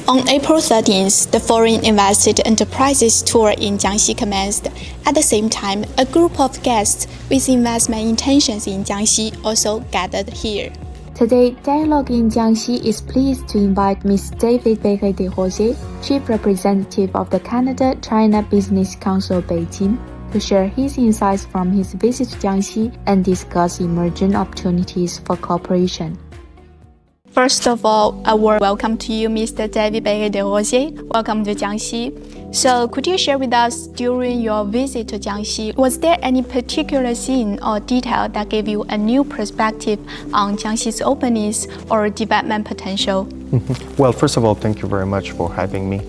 On April 13th, the Foreign Invested Enterprises Tour in Jiangxi commenced. At the same time, a group of guests with investment intentions in Jiangxi also gathered here. Today, Dialogue in Jiangxi is pleased to invite Ms. David Perez-Des Rosiers, Chief Representative of the Canada-China Business Council Beijing, to share his insights from his visit to Jiangxi and discuss emerging opportunities for cooperation. First of all, a warm welcome to you, Mr. David Perez-Des Rosiers. Welcome to Jiangxi. So, could you share with us during your visit to Jiangxi, was there any particular scene or detail that gave you a new perspective on Jiangxi's openness or development potential? Well, first of all, thank you very much for having me.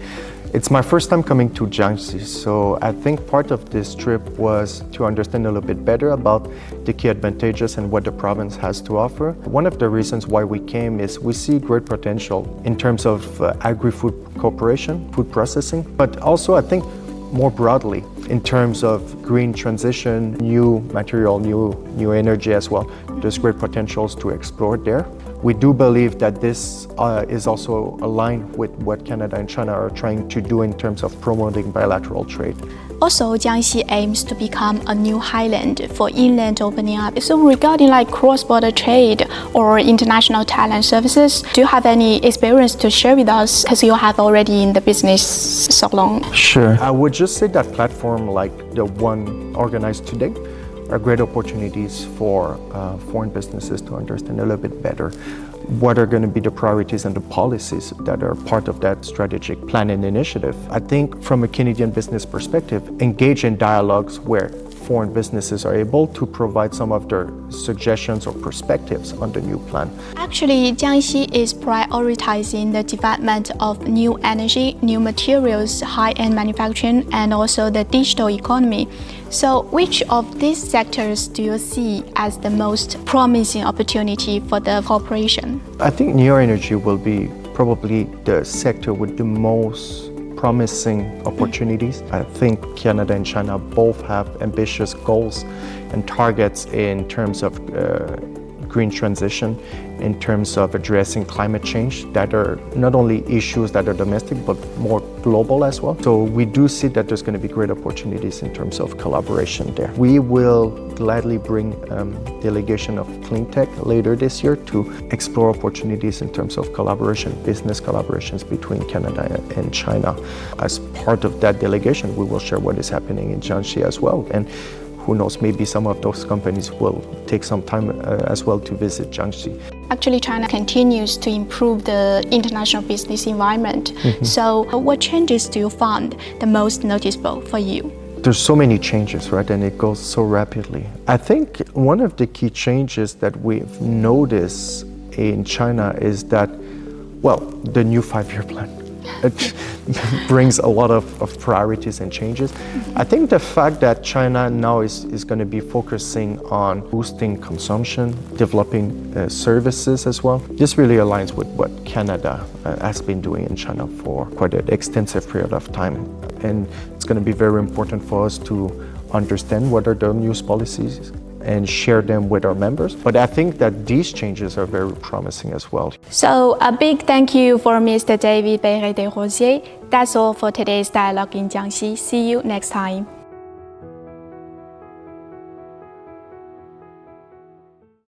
It's my first time coming to Jiangxi, so I think part of this trip was to understand a little bit better about the key advantages and what the province has to offer. One of the reasons why we came is we see great potential in terms of agri-food cooperation, food processing, but also I think more broadly in terms of green transition, new material, new energy as well. There's great potentials to explore there. We do believe that this is also aligned with what Canada and China are trying to do in terms of promoting bilateral trade. Also, Jiangxi aims to become a new highland for inland opening up. So regarding like cross-border trade or international talent services, do you have any experience to share with us because you have already in the business so long? Sure. I would just say that platform like the one organized today are great opportunities for foreign businesses to understand a little bit better what are going to be the priorities and the policies that are part of that strategic plan and initiative. I think from a Canadian business perspective, engage in dialogues where foreign businesses are able to provide some of their suggestions or perspectives on the new plan. Actually, Jiangxi is prioritizing the development of new energy, new materials, high-end manufacturing, and also the digital economy. So which of these sectors do you see as the most promising opportunity for the cooperation? I think new energy will be probably the sector with the most promising opportunities. I think Canada and China both have ambitious goals and targets in terms of green transition, in terms of addressing climate change that are not only issues that are domestic but more global as well. So we do see that there's going to be great opportunities in terms of collaboration there. We will gladly bring delegation of clean tech later this year to explore opportunities in terms of collaboration, business collaborations between Canada and China. As part of that delegation, we will share what is happening in Jiangxi as well. And who knows, maybe some of those companies will take some time as well to visit Jiangxi. Actually, China continues to improve the international business environment. So what changes do you find the most noticeable for you? There's so many changes, right? And it goes so rapidly. I think one of the key changes that we've noticed in China is that, well, the new 5-year plan. It brings a lot of priorities and changes. I think the fact that China now is going to be focusing on boosting consumption, developing services as well, this really aligns with what Canada has been doing in China for quite an extensive period of time. And it's going to be very important for us to understand what are the new policies and share them with our members. But I think that these changes are very promising as well. So a big thank you for Mr. David Perez-Des Rosiers. That's all for today's Dialogue in Jiangxi. See you next time.